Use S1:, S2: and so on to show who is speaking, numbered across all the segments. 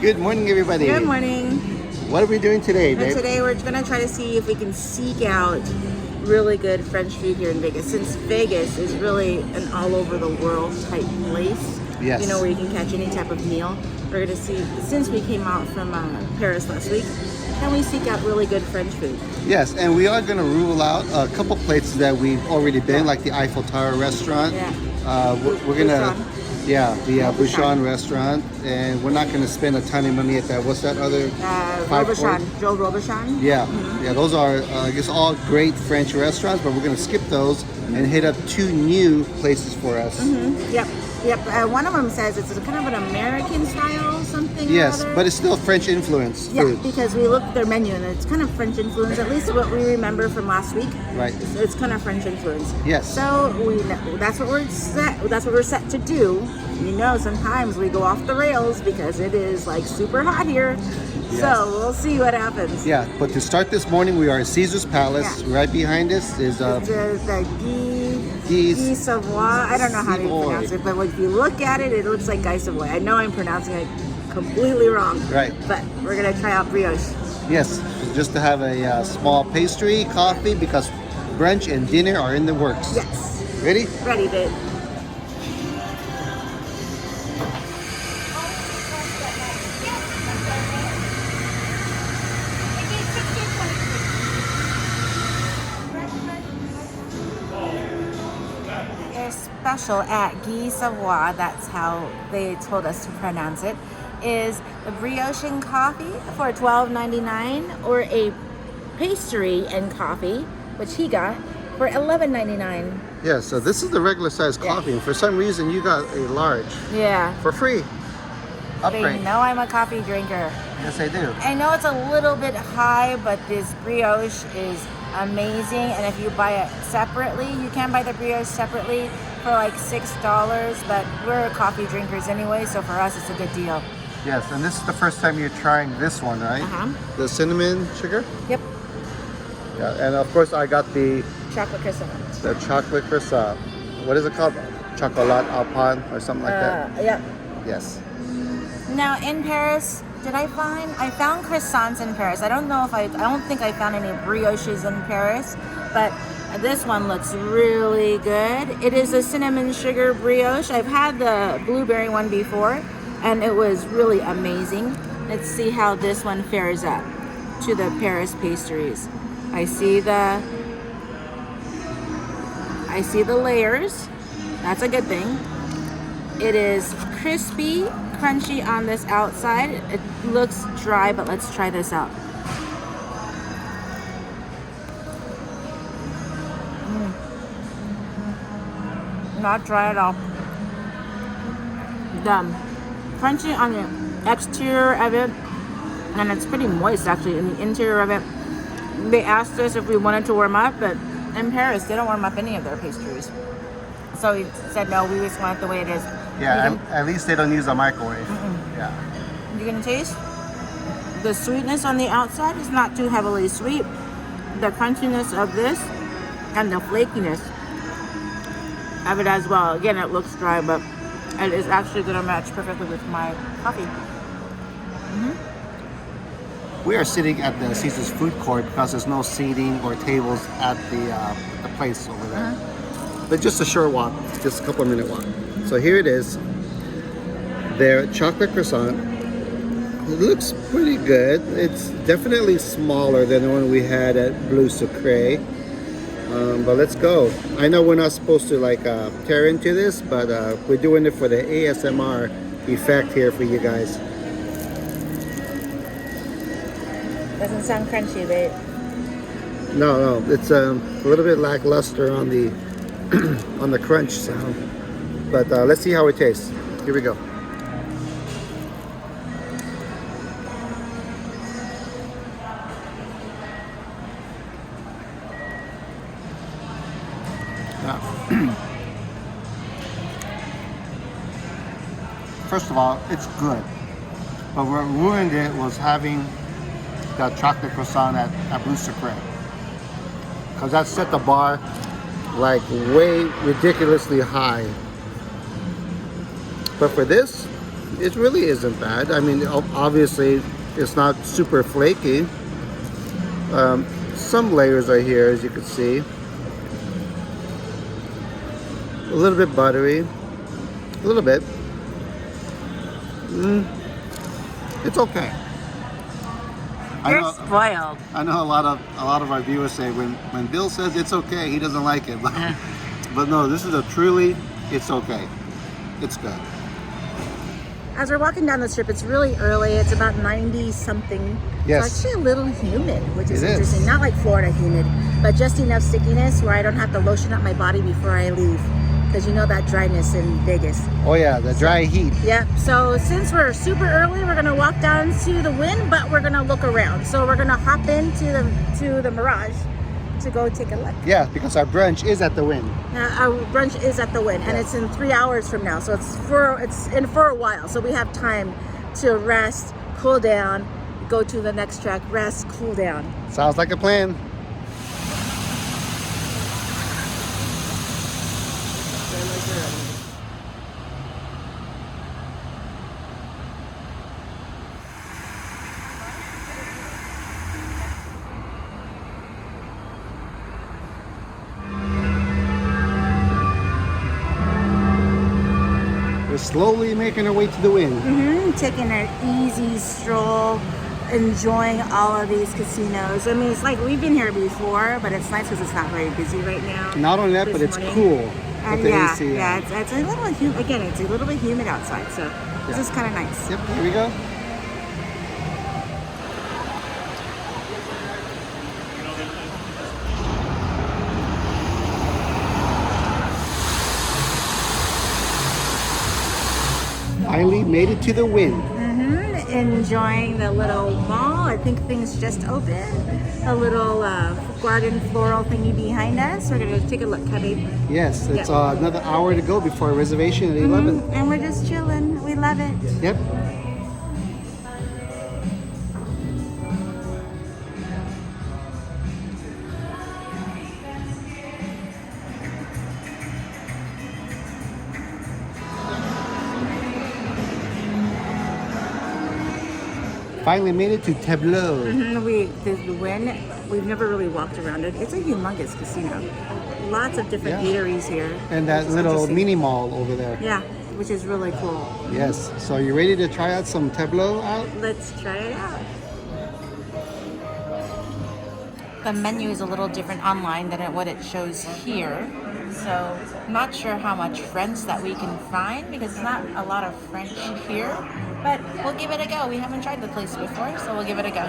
S1: Good morning, everybody.
S2: Good morning.
S1: What are we doing today, babe?
S2: Today we're going to try to see if we can seek out really good French food here in Vegas. Since Vegas is really an all over the world type place,
S1: Yes.
S2: you know, where you can catch any type of meal. We're going to see, since we came out from Paris last week, can we seek out really good French food?
S1: Yes, and we are going to rule out a couple places that we've already been, like the Eiffel Tower restaurant.
S2: Yeah.
S1: We're going to, the Bouchon
S2: Bouchon.
S1: restaurant, and we're not going to spend a ton of money at that. What's that other?
S2: Joe Robuchon.
S1: Yeah, yeah, those are, I guess, all great French restaurants, but we're going to skip those and hit up two new places for us.
S2: Yep. One of them says it's kind of an American style something.
S1: Yes,
S2: or other.
S1: but it's still French influence
S2: Yeah,
S1: food.
S2: because we looked at their menu and it's kind of French influence. At least what we remember from last week.
S1: Right.
S2: It's kind of French influence.
S1: Yes.
S2: So that's what we're set. That's what we're set to do. You know, sometimes we go off the rails because it is like super hot here.
S1: Yes.
S2: So we'll see what happens.
S1: Yeah, but to start this morning, we are at Caesar's Palace.
S2: Yeah.
S1: Right behind us is
S2: The Guy Savoy. I don't know how to pronounce it, but if you look at it, it looks like Guy Savoy. I know I'm pronouncing it completely wrong.
S1: Right.
S2: But we're gonna try out brioche.
S1: Yes, just to have a small pastry, coffee, because brunch and dinner are in the works.
S2: Yes.
S1: Ready?
S2: Ready, babe. Special at Guy Savoy, that's how they told us to pronounce it, is a brioche and coffee for $12.99 or a pastry and coffee, which he got for $11.99.
S1: Yeah, so this is the regular size coffee, and for some reason you got a large.
S2: Yeah.
S1: For free.
S2: They
S1: Upgrade.
S2: know I'm a coffee drinker.
S1: Yes, I do.
S2: I know it's a little bit high, but this brioche is amazing. And if you buy it separately, you can buy the brioche separately for like $6, but we're coffee drinkers anyway, so for us it's a good deal.
S1: Yes, and this is the first time you're trying this one, right? The cinnamon sugar?
S2: Yep.
S1: Yeah, and of course I got the
S2: Chocolate croissant.
S1: chocolate croissant. What is it called? Chocolat Alpin or something like that?
S2: Yep.
S1: Yes.
S2: Now in Paris, I found croissants in Paris. I don't think I found any brioches in Paris, but this one looks really good. It is a cinnamon sugar brioche. I've had the blueberry one before, and it was really amazing. Let's see how this one fares up to the Paris pastries. I see the layers. That's a good thing. It is crispy, crunchy on this outside. It looks dry, but let's try this out. Not dry at all. Crunchy on the exterior of it, and it's pretty moist actually in the interior of it. They asked us if we wanted to warm up, but in Paris they don't warm up any of their pastries. So we said no, we just want it the way it is.
S1: Yeah, at least they don't use a microwave. Yeah.
S2: You can taste the sweetness on the outside is not too heavily sweet. The crunchiness of this and the flakiness of it as well. Again, it looks dry, but it is actually going to match perfectly with my coffee.
S1: We are sitting at the Caesar's food court because there's no seating or tables at the place over there. But just a short walk, just a couple of minute walk. So here it is, their chocolate croissant. It looks pretty good. It's definitely smaller than the one we had at Bleu Sucré. But let's go. I know we're not supposed to tear into this, but we're doing it for the ASMR effect here for you guys.
S2: Doesn't sound crunchy, babe.
S1: No, it's a little bit lackluster on the on the crunch sound. But let's see how it tastes. Here we go. First of all, it's good. But what ruined it was having that chocolate croissant at Bleu Sucré. Because that set the bar like way ridiculously high. But for this, It really isn't bad. I mean, obviously, it's not super flaky. Some layers are here, as you can see. A little bit buttery. A little bit. It's okay.
S2: You're spoiled.
S1: I know a lot of our viewers say when Bill says it's okay, he doesn't like it. But no, this is it's okay. It's good.
S2: As we're walking down the strip, it's really early. It's about 90 something.
S1: Yes.
S2: It's actually a little humid, which is
S1: It
S2: interesting.
S1: is.
S2: Not like Florida humid, but just enough stickiness where I don't have to lotion up my body before I leave. Because you know that dryness in Vegas.
S1: Oh yeah, the dry heat.
S2: Yep. So since we're super early, we're gonna walk down to the Wynn, but we're gonna look around. So we're gonna hop into the Mirage to go take a look.
S1: Yeah, because our brunch is at the Wynn.
S2: Our brunch is at the Wynn, and it's in 3 hours from now. So it's in for a while. So we have time to rest, cool down, go to the next track, rest, cool down.
S1: Sounds like a plan. We're slowly making our way to the Wynn.
S2: Taking an easy stroll, enjoying all of these casinos. I mean, it's like we've been here before, but it's nice because it's not very busy right now.
S1: Not only that, but it's cool.
S2: And
S1: with the
S2: yeah,
S1: AC.
S2: yeah, it's a little humid. Again, it's a little bit humid outside, so this is kind of nice.
S1: Yep, here we go. Finally made it to the Wynn.
S2: Enjoying the little mall. I think things just opened. A little garden floral thingy behind us. We're gonna take a look, Cubby.
S1: Yes, it's another hour to go before reservation at 11.
S2: And we're just chilling. We love it.
S1: Yep. Finally made it to Tableau.
S2: The Wynn, we've never really walked around it. It's a humongous casino. Lots of different eateries here.
S1: And that little mini mall over there.
S2: Yeah, which is really cool.
S1: Yes. So you ready to try out some Tableau out?
S2: Let's try it out. The menu is a little different online than what it shows here. So I'm not sure how much French that we can find because it's not a lot of French here. But we'll give it a go. We haven't tried the place before, so we'll give it a go.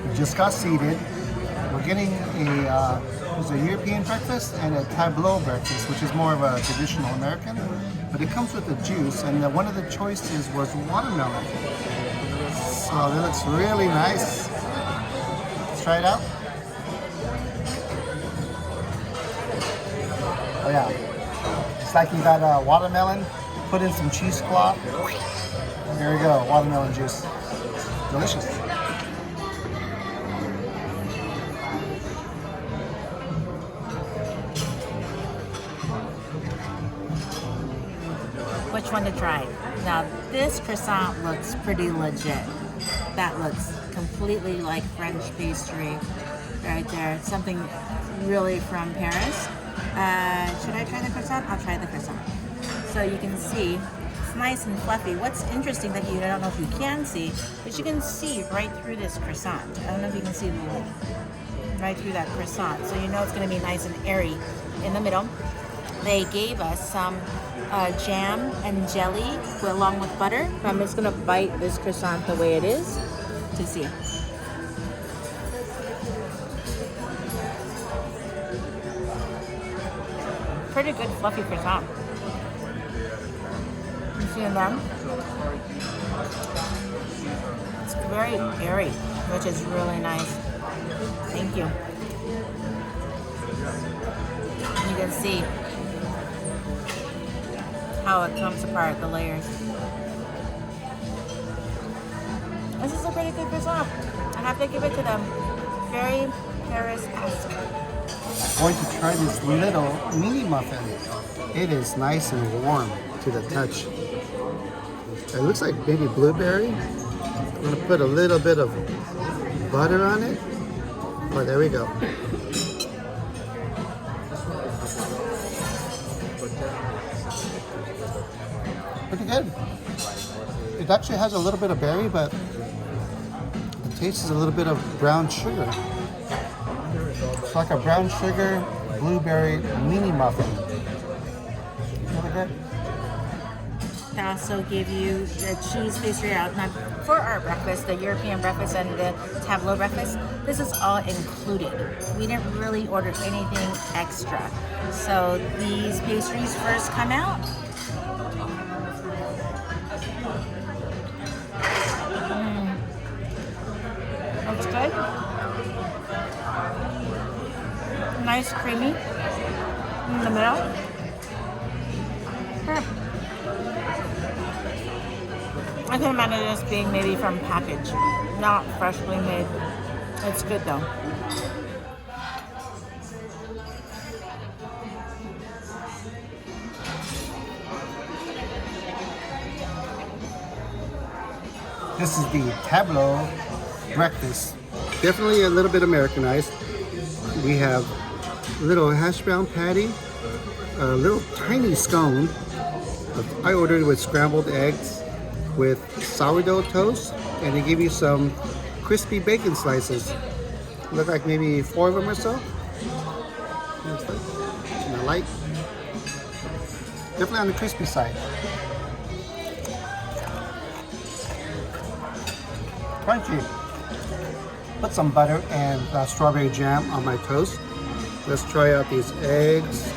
S1: We just got seated. We're getting a European breakfast and a Tableau breakfast, which is more of a traditional American. But it comes with a juice, and one of the choices was watermelon. So that looks really nice. Let's try it out. Oh yeah, it's like you got watermelon, put in some cheesecloth. There we go, watermelon juice. Delicious.
S2: Which one to try? Now this croissant looks pretty legit. That looks completely like French pastry right there. Something really from Paris. Should I try the croissant? I'll try the croissant. So you can see it's nice and fluffy. What's interesting that I don't know if you can see, but you can see right through this croissant. I don't know if you can see right through that croissant. So you know it's going to be nice and airy in the middle. They gave us some jam and jelly along with butter. I'm just going to bite this croissant the way it is to see. Pretty good fluffy croissant. You see them? It's very airy, which is really nice. Thank you. You can see how it comes apart, the layers. This is a pretty good croissant. I have to give it to them. Very Paris-esque.
S1: Going to try this little mini muffin. It is nice and warm to the touch. It looks like maybe blueberry. I'm gonna put a little bit of butter on it. Oh, there we go. Pretty good. It actually has a little bit of berry, but the taste is a little bit of brown sugar. It's like a brown sugar blueberry mini muffin. Really good.
S2: They also give you the cheese pastry out. Now, for our breakfast, the European breakfast and the Tableau breakfast, this is all included. We didn't really order anything extra. So these pastries first come out. Looks good. Nice, creamy in the middle. I can imagine this being maybe from package, not freshly made. It's good though.
S1: This is the Tableau breakfast. Definitely a little bit Americanized. We have a little hash brown patty, a little tiny scone. I ordered with scrambled eggs with sourdough toast, and they give you some crispy bacon slices. Look like maybe 4 of them or so. And I like, definitely on the crispy side. Crunchy. Put some butter and strawberry jam on my toast. Let's try out these eggs.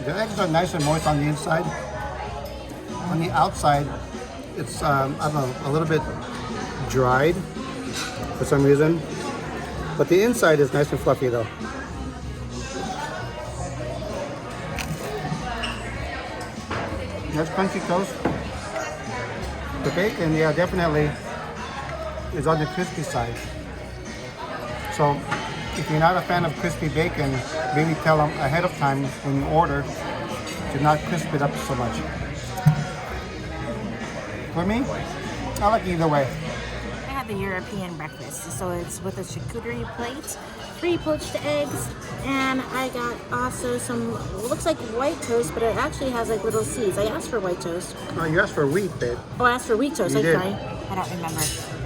S1: The eggs are nice and moist on the inside. On the outside, it's I don't know, a little bit dried for some reason. But the inside is nice and fluffy though. There's crunchy toast. The bacon, yeah, definitely is on the crispy side. So if you're not a fan of crispy bacon, maybe tell them ahead of time when you order to not crisp it up so much. For me, I like either way.
S2: I had the European breakfast, so it's with a charcuterie plate, 3 poached eggs, and I got also some, looks like white toast, but it actually has like little seeds. I asked for white toast.
S1: Oh, you asked for wheat, babe.
S2: Oh, I asked for wheat toast.
S1: You did.
S2: Sorry. I don't remember.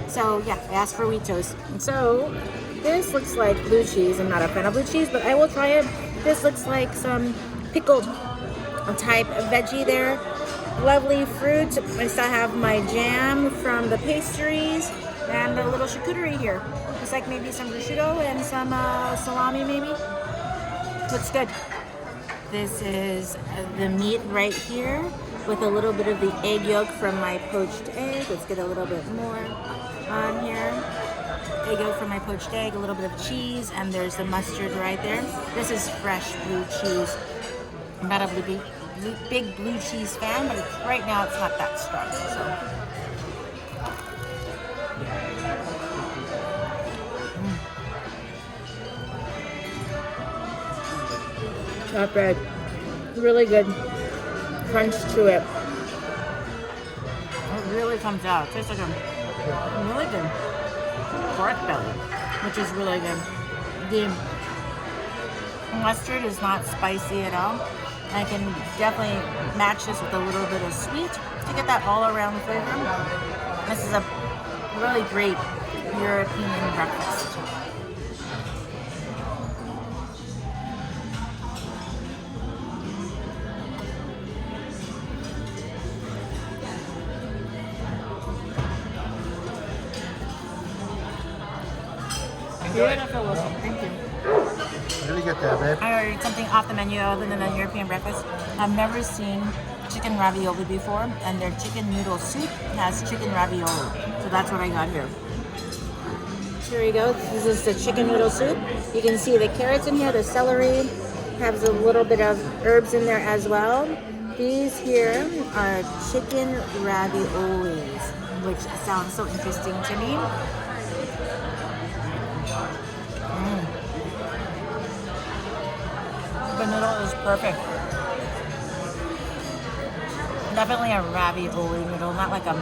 S2: So yeah, I asked for wheat toast. And so this looks like blue cheese. I'm not a fan of blue cheese, but I will try it. This looks like some pickled type of veggie there. Lovely fruit. I still have my jam from the pastries and a little charcuterie here. Looks like maybe some prosciutto and some salami maybe. Looks good. This is the meat right here with a little bit of the egg yolk from my poached egg. Let's get a little bit more on here. Egg yolk from my poached egg, a little bit of cheese, and there's the mustard right there. This is fresh blue cheese. I'm not a big blue cheese fan, but right now it's not that strong. So. Not bad. Really good crunch to it. It really comes out. It tastes like a really good pork belly, which is really good. The mustard is not spicy at all. I can definitely match this with a little bit of sweet to get that all around flavor. This is a really great European breakfast. Beautiful. Thank you.
S1: Really get that, babe.
S2: I ordered something off the menu other than a European breakfast. I've never seen chicken ravioli before, and their chicken noodle soup has chicken ravioli. So that's what I got here. Here we go. This is the chicken noodle soup. You can see the carrots in here, the celery, has a little bit of herbs in there as well. These here are chicken raviolis. which sounds so interesting to me. The noodle is perfect. Definitely a ravioli noodle, not like a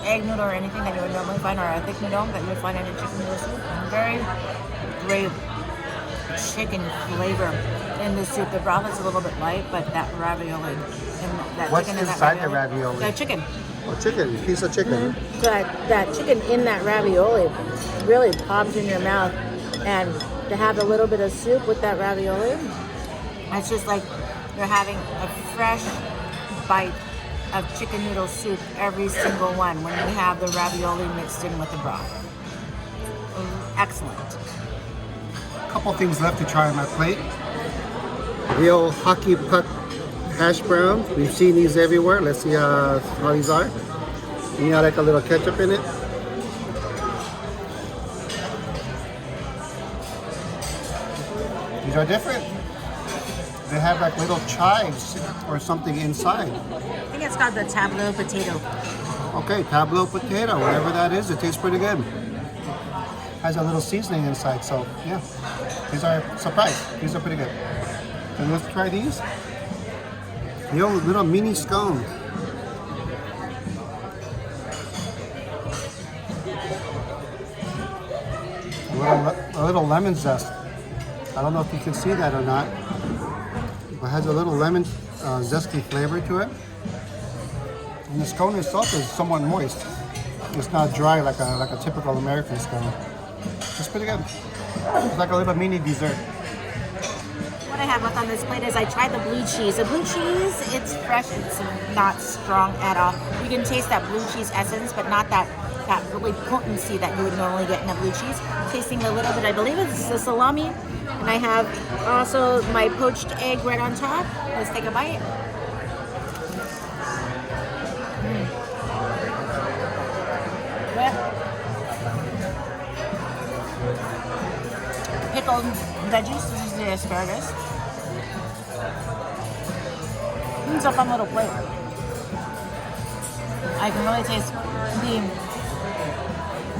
S2: egg noodle or anything that you would normally find, or a thick noodle that you would find in a chicken noodle soup. Very great chicken flavor in the soup. The broth is a little bit light, but that ravioli and that
S1: What's
S2: chicken in
S1: inside
S2: that
S1: the ravioli?
S2: The chicken.
S1: Oh, chicken, piece of chicken.
S2: So that chicken in that ravioli really pops in your mouth, and to have a little bit of soup with that ravioli, it's just like you're having a fresh bite of chicken noodle soup, every single one, when you have the ravioli mixed in with the broth. Excellent.
S1: A couple things left to try on my plate. The old hockey puck hash brown. We've seen these everywhere. Let's see how these are. You got like a little ketchup in it. These are different. They have like little chives or something inside.
S2: I think it's called the Tableau potato.
S1: Okay, Tableau potato, whatever that is, it tastes pretty good. Has a little seasoning inside, so yeah. These are surprise. These are pretty good. And let's try these. The old little mini scone. A little lemon zest. I don't know if you can see that or not. It has a little lemon zesty flavor to it. And the scone itself is somewhat moist. It's not dry like a typical American scone. It's pretty good. It's like a little mini dessert.
S2: What I have left on this plate is I tried the blue cheese. The blue cheese, it's fresh, it's not strong at all. You can taste that blue cheese essence, but not that really potency that you would normally get in a blue cheese. Tasting a little bit, I believe it's the salami. And I have also my poached egg right on top. Let's take a bite. Pickled veggies, this is the asparagus. It's a fun little plate. I can really taste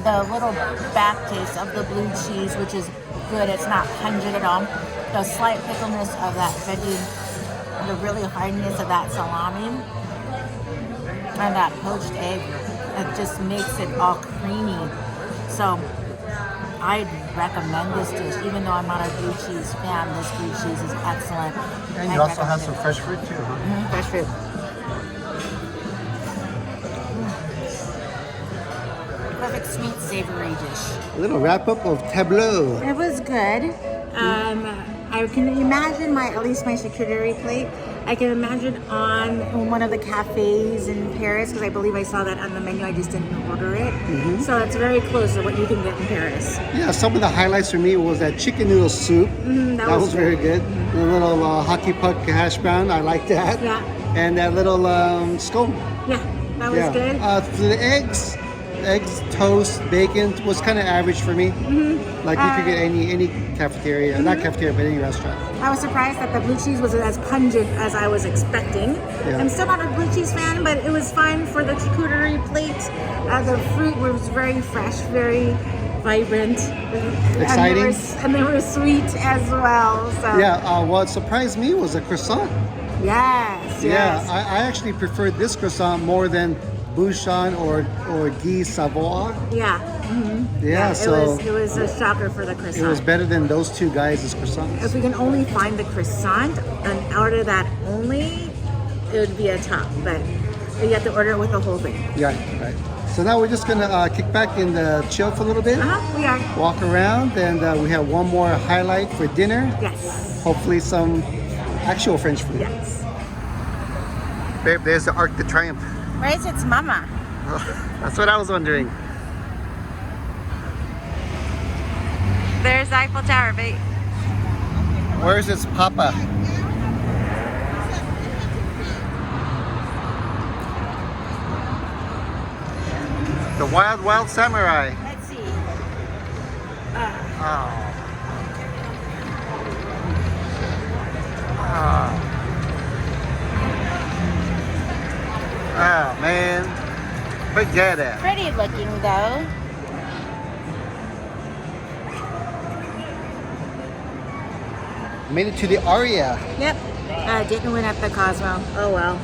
S2: the little back taste of the blue cheese, which is good. It's not pungent at all. The slight pickleness of that veggie, the really hardness of that salami, and that poached egg, it just makes it all creamy. So I'd recommend this dish, even though I'm not a blue cheese fan. This blue cheese is excellent.
S1: And you also have some fresh fruit too, huh?
S2: Mm-hmm, fresh fruit. Perfect sweet savory dish.
S1: A little wrap up of Tableau.
S2: It was good. I can imagine at least my charcuterie plate. I can imagine on one of the cafes in Paris, because I believe I saw that on the menu. I just didn't order it. Mm-hmm. So it's very close to what you can get in Paris.
S1: Yeah, some of the highlights for me was that chicken noodle soup.
S2: Mm-hmm,
S1: that was very good. Mm-hmm. The little hockey puck hash brown, I like that.
S2: Yeah.
S1: And that little scone.
S2: Yeah, that was good.
S1: For the eggs, toast, bacon was kind of average for me. Mm-hmm. Like you could get any cafeteria, mm-hmm. Not cafeteria, but any restaurant.
S2: I was surprised that the blue cheese was as pungent as I was expecting. Yeah. I'm still not a blue cheese fan, but it was fine for the charcuterie plate. The fruit was very fresh, very vibrant.
S1: Exciting.
S2: And they were sweet as well. So.
S1: Yeah, what surprised me was a croissant.
S2: Yes.
S1: Yeah, I actually preferred this croissant more than Bouchon or Guy Savoy.
S2: Yeah. Mm-hmm.
S1: Yeah, so
S2: it was a shocker for the croissant.
S1: It was better than those two guys' croissants.
S2: If we can only find the croissant and order that only, it would be a top. But you have to order it with the whole thing.
S1: Yeah, right. So now we're just gonna kick back and chill for a little bit.
S2: We are.
S1: Walk around, and we have one more highlight for dinner.
S2: Yes.
S1: Hopefully some actual French food.
S2: Yes.
S1: Babe, there's the Arc de Triomphe.
S2: Where's its mama?
S1: That's what I was wondering.
S2: There's the Eiffel Tower, babe.
S1: Where's its papa? The Wild Wild Samurai.
S2: Let's see.
S1: Oh man. Forget it.
S2: Pretty looking though.
S1: Made it to the Aria.
S2: Yep. Didn't win at the Cosmo. Oh well.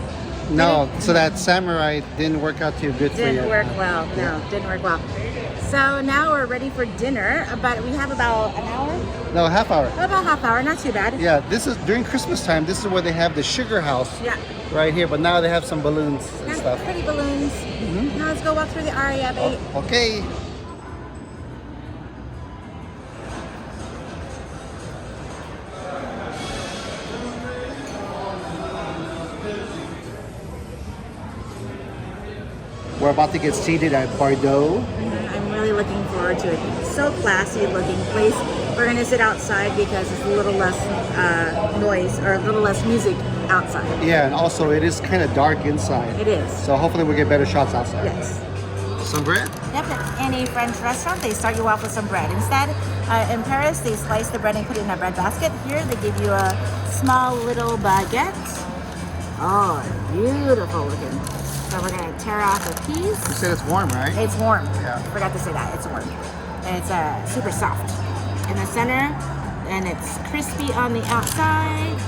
S1: No, so that samurai didn't work out too good for you.
S2: Didn't work well. No, didn't work well. So now we're ready for dinner, but we have about an hour?
S1: No, half hour.
S2: About half hour, not too bad.
S1: Yeah, this is during Christmas time. This is where they have the sugar house.
S2: Yeah.
S1: Right here, but now they have some balloons and
S2: Yeah,
S1: stuff.
S2: pretty balloons. Now let's go walk through the Aria, babe.
S1: Okay. We're about to get seated at Bardot.
S2: I'm really looking forward to it. So classy looking place. We're gonna sit outside because it's a little less noise or a little less music outside.
S1: Yeah, and also it is kind of dark inside.
S2: It is.
S1: So hopefully we'll get better shots outside.
S2: Yes.
S1: Some bread?
S2: Yep, at any French restaurant, they start you off with some bread. Instead, in Paris, they slice the bread and put it in a bread basket. Here, they give you a small little baguette. Oh, beautiful looking. So we're gonna tear off a piece.
S1: You said it's warm, right?
S2: It's warm.
S1: Yeah.
S2: Forgot to say that. It's warm. And it's super soft in the center, and it's crispy on the outside.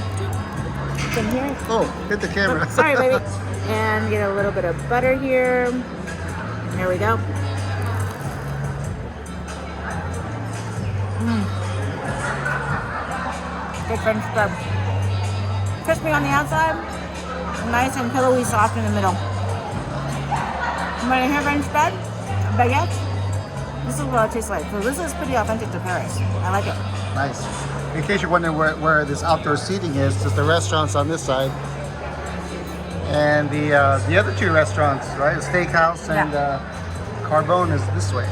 S2: You can hear it.
S1: Oh, hit the camera.
S2: Oh, sorry, baby. And get a little bit of butter here. There we go. Good French bread. Crispy on the outside, nice and pillowy soft in the middle. When I hear French bread, baguette, this is what it tastes like. So this is pretty authentic to Paris. I like it.
S1: Nice. In case you're wondering where this outdoor seating is, just the restaurants on this side. And the other two restaurants, right? The steakhouse and Carbone is this way.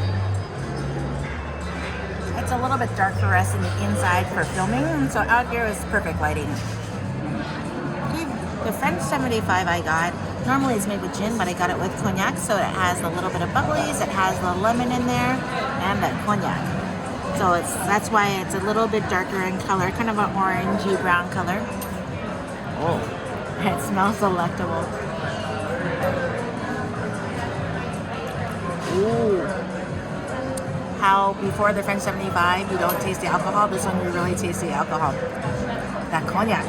S2: It's a little bit dark for us in the inside for filming, and so out here is perfect lighting. The French 75 I got, normally it's made with gin, but I got it with cognac, so it has a little bit of bubblies, it has the lemon in there, and the cognac. So that's why it's a little bit darker in color, kind of an orangey brown color.
S1: Oh.
S2: It smells delectable. Ooh. How before the French 75 you don't taste the alcohol, this one you really taste the alcohol. That cognac.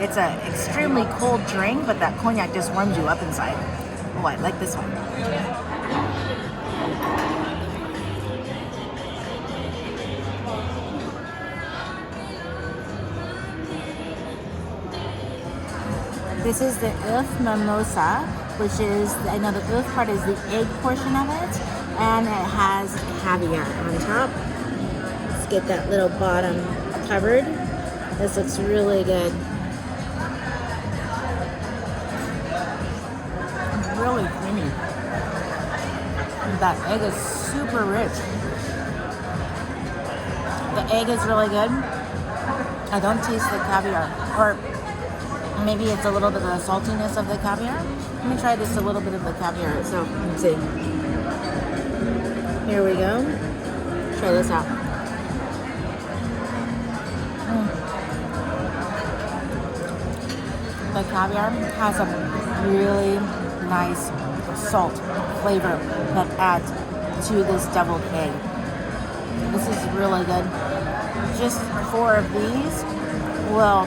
S2: It's an extremely cold drink, but that cognac just warms you up inside. Oh, I like this one. This is the œuf mimosa, which is, I know the œuf part is the egg portion of it, and it has caviar on top. Let's get that little bottom covered. This looks really good. Really creamy. That egg is super rich. The egg is really good. I don't taste the caviar, or maybe it's a little bit of the saltiness of the caviar. Let me try just a little bit of the caviar. So let's see. Here we go. Try this out. The caviar has a really nice salt flavor that adds to this deviled egg. This is really good. Just 4 of these will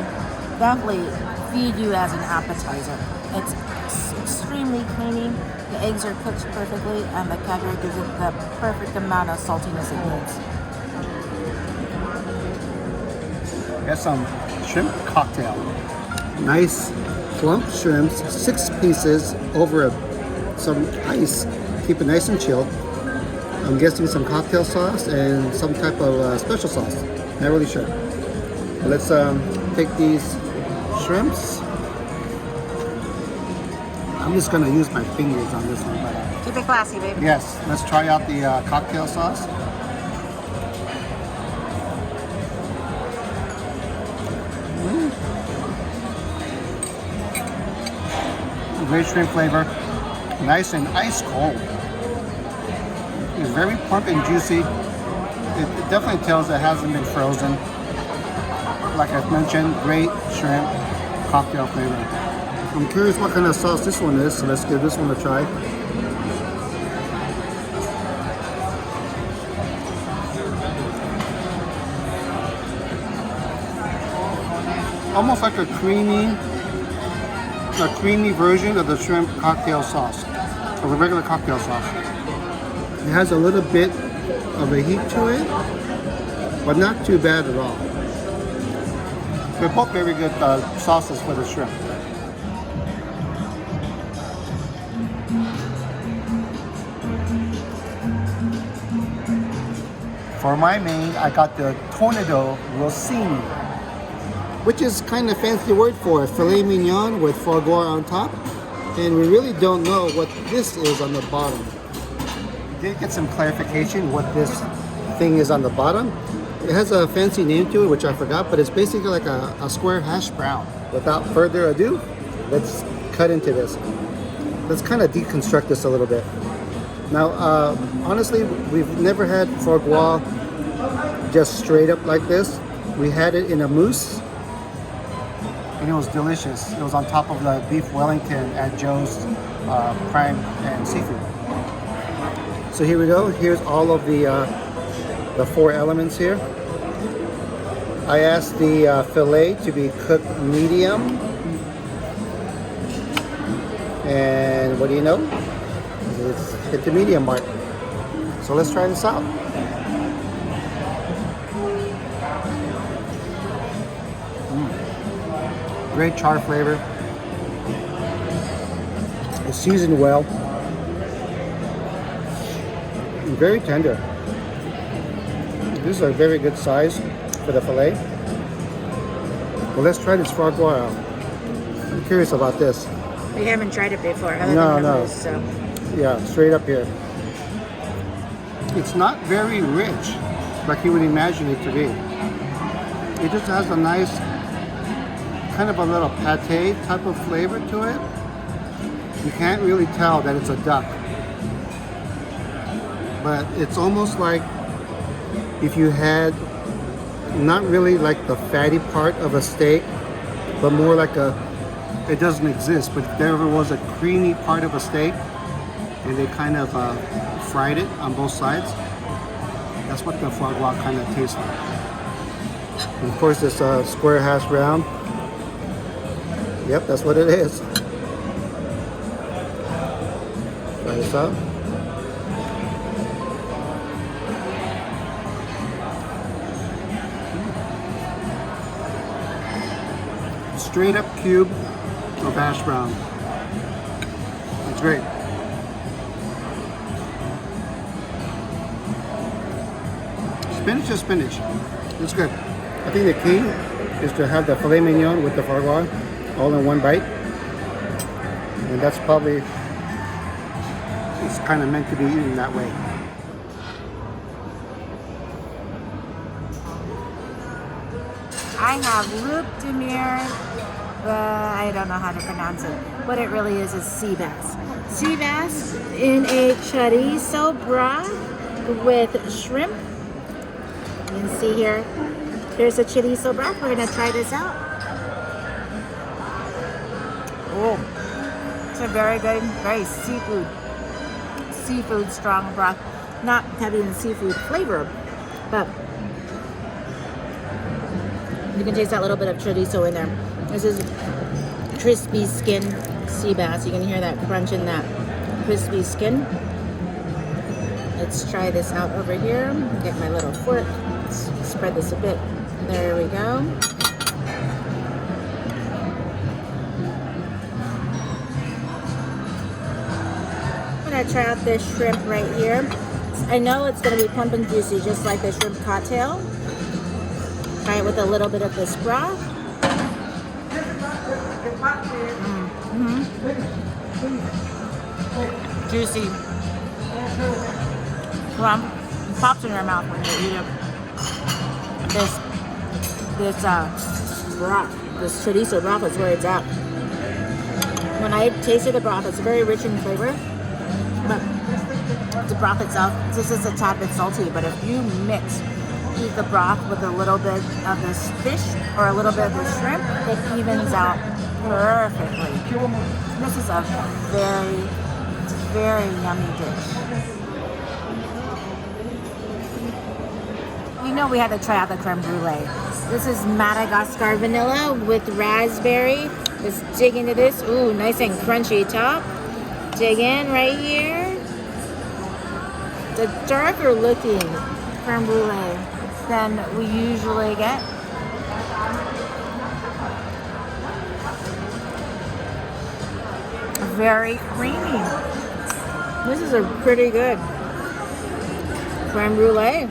S2: definitely feed you as an appetizer. It's extremely creamy. The eggs are cooked perfectly, and the caviar gives it the perfect amount of saltiness it needs.
S1: Got some shrimp cocktail. Nice plump shrimps, 6 pieces over some ice. Keep it nice and chilled. I'm guessing some cocktail sauce and some type of special sauce. Not really sure. Let's take these shrimps. I'm just gonna use my fingers on this one. But,
S2: Keep it classy, baby.
S1: yes, let's try out the cocktail sauce. Great shrimp flavor, nice and ice cold. It's very plump and juicy. It definitely tells it hasn't been frozen. Like I mentioned, great shrimp cocktail flavor. I'm curious what kind of sauce this one is, so let's give this one a try. almost like a creamy version of the shrimp cocktail sauce, or the regular cocktail sauce. It has a little bit of a heat to it, but not too bad at all. They're both very good sauces for the shrimp. For my main, I got the Tornado Rossini, which is kind of fancy word for filet mignon with foie gras on top. And we really don't know what this is on the bottom. We did get some clarification what this thing is on the bottom. It has a fancy name to it, which I forgot, but it's basically like a square hash brown. Without further ado, let's cut into this. Let's kind of deconstruct this a little bit. Now, honestly, we've never had foie gras just straight up like this. We had it in a mousse, and it was delicious. It was on top of the beef Wellington at Joe's Prime and Seafood. So here we go. Here's all of the 4 elements here. I asked the filet to be cooked medium, and what do you know? It's hit the medium mark. So let's try this out. Great char flavor. It's seasoned well. And very tender. This is a very good size for the filet. Well, let's try this foie gras out. I'm curious about this.
S2: We haven't tried it before. Other
S1: No,
S2: than the
S1: no.
S2: mousse, so.
S1: Yeah, straight up here. It's not very rich like you would imagine it to be. It just has a nice, kind of a little pate type of flavor to it. You can't really tell that it's a duck. But it's almost like if you had not really like the fatty part of a steak, but more like it doesn't exist, but if there ever was a creamy part of a steak and they kind of fried it on both sides, that's what the foie gras kind of tastes like. And of course, this square hash brown. Yep, that's what it is. Try this out. Straight up cube of hash brown. It's great. Spinach is spinach. It's good. I think the key is to have the filet mignon with the foie gras all in one bite. And that's probably, it's kind of meant to be eaten that way.
S2: I have Duyer. I don't know how to pronounce it. What it really is sea bass. Sea bass in a chorizo broth with shrimp. You can see here. Here's a chorizo broth. We're gonna try this out. Oh, it's a very good, very seafood strong broth. Not heavy in seafood flavor, but you can taste that little bit of chorizo in there. This is crispy skin sea bass. You can hear that crunch in that crispy skin. Let's try this out over here. Get my little fork. Let's spread this a bit. There we go. I'm gonna try out this shrimp right here. I know it's gonna be plump and juicy, just like the shrimp cocktail. Try it with a little bit of this broth. Juicy. Plump. It pops in your mouth when you eat it. This broth, this chorizo broth is where it's at. When I tasted the broth, it's very rich in flavor, but the broth itself, this is a tad bit salty, but if you eat the broth with a little bit of this fish or a little bit of the shrimp, it evens out perfectly. This is a very, very yummy dish. You know we had to try out the creme brulee. This is Madagascar vanilla with raspberry. Let's dig into this. Ooh, nice and crunchy top. Dig in right here. The darker looking creme brulee than we usually get. Very creamy. This is a pretty good creme brulee.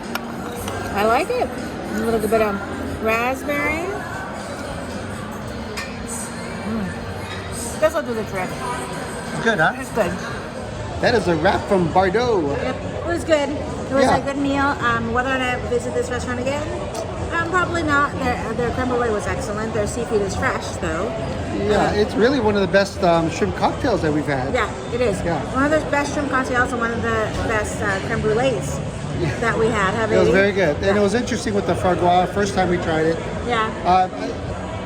S2: I like it. A little bit of raspberry. This will do the trick.
S1: It's good, huh?
S2: It's good.
S1: That is a wrap from Bardot.
S2: Yep, it was good. It was a good meal. Whether or not I visit this restaurant again, probably not. Their creme brulee was excellent. Their seafood is fresh, though.
S1: Yeah, it's really one of the best shrimp cocktails that we've had.
S2: Yeah, it is.
S1: Yeah.
S2: One of the best shrimp cocktails and one of the best creme brulees that we had.
S1: It was very good. And it was interesting with the foie gras. First time we tried it.
S2: Yeah.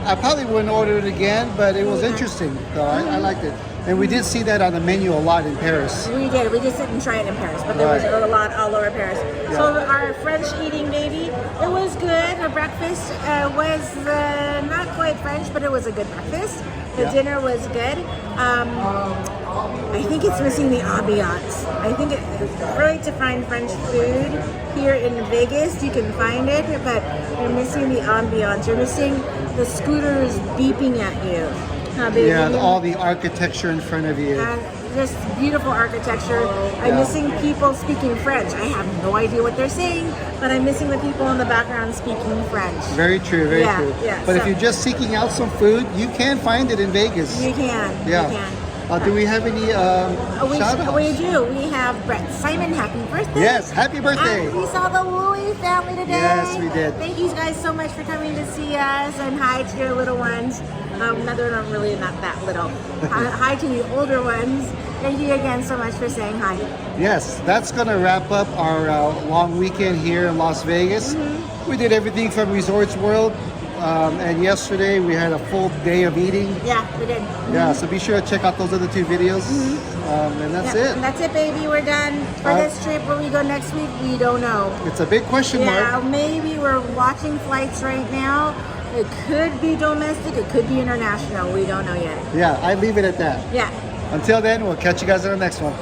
S1: I probably wouldn't order it again, but it was interesting. So I liked it. And we did see that on the menu a lot in Paris.
S2: We did. We just didn't try it in Paris, but there was a lot all over Paris.
S1: Yeah.
S2: So our French eating baby, it was good. Our breakfast was not quite French, but it was a good breakfast. The dinner was good. I think it's missing the ambiance. I think it's great to find French food here in Vegas. You can find it, but you're missing the ambiance. You're missing the scooters beeping at you.
S1: All the architecture in front of you.
S2: Just beautiful architecture. I'm missing people speaking French. I have no idea what they're saying, but I'm missing the people in the background speaking French.
S1: Very true, very true.
S2: Yeah,
S1: but if you're just seeking out some food, you can find it in Vegas.
S2: You can.
S1: Yeah.
S2: You can.
S1: Do we have any shout-outs?
S2: We do. We have Brett Simon, happy birthday.
S1: Yes, happy birthday.
S2: We saw the Louie family today.
S1: Yes, we did.
S2: Thank you guys so much for coming to see us, and hi to your little ones. No, they're not really not that little. Hi to the older ones. Thank you again so much for saying hi.
S1: Yes, that's going to wrap up our long weekend here in Las Vegas. We did everything from Resorts World. And yesterday we had a full day of eating.
S2: Yeah, we did.
S1: Yeah, so be sure to check out those other two videos. And that's it.
S2: And that's it, baby. We're done for this trip. Where we go next week, we don't know.
S1: It's a big question mark.
S2: Yeah, maybe we're watching flights right now. It could be domestic. It could be international. We don't know yet.
S1: Yeah, I leave it at that.
S2: Yeah.
S1: Until then, we'll catch you guys on the next one.